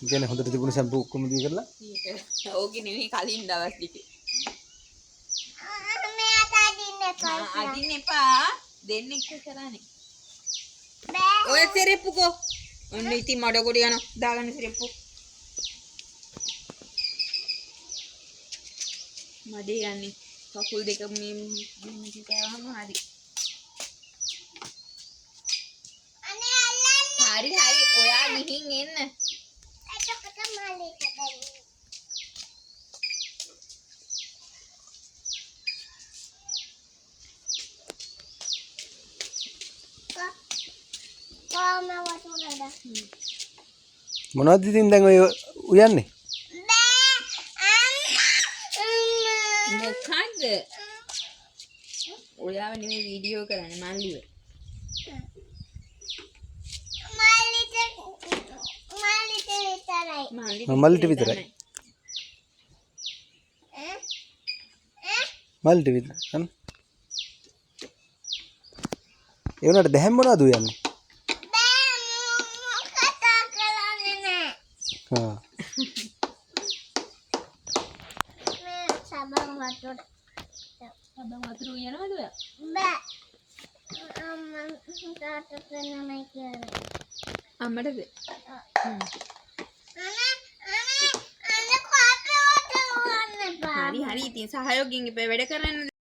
කියන්නේ හොඳට තිබුණ සැම්පු ඔක්කොම දී කරලා. ඕකේ නෙමෙයි කලින් දවස් ටිකේ. අදින්න එපා. දෙන්නෙක් කරානේ. ඔය සෙරෙප්පුකෝ. ඔන්න ඉතින් මඩ කොට යනවා. දාගන්න සෙරෙප්පු. මඩේ යන්නේ. කකුල් දෙක මේ තියාවම හරි. හරි ඔයා ගිහින් එන්න. එතකොට මාළේට බැරි. මොනවද ඉතින් දැන් ඔය උයන්නේ? මොකද්ද? ඔයාව නෙමෙයි වීඩියෝ කරන්නේ මල්ලිව. මල්ලිට විතරයි. මල්ලිට විතරයි. අන්න. ඒ උනාට දැහැන් මොනවද උයන්නේ? हाँ sabang water ya na do ya ba ammada de hari hari itin sahayogiන් ipe වැඩ කරන්න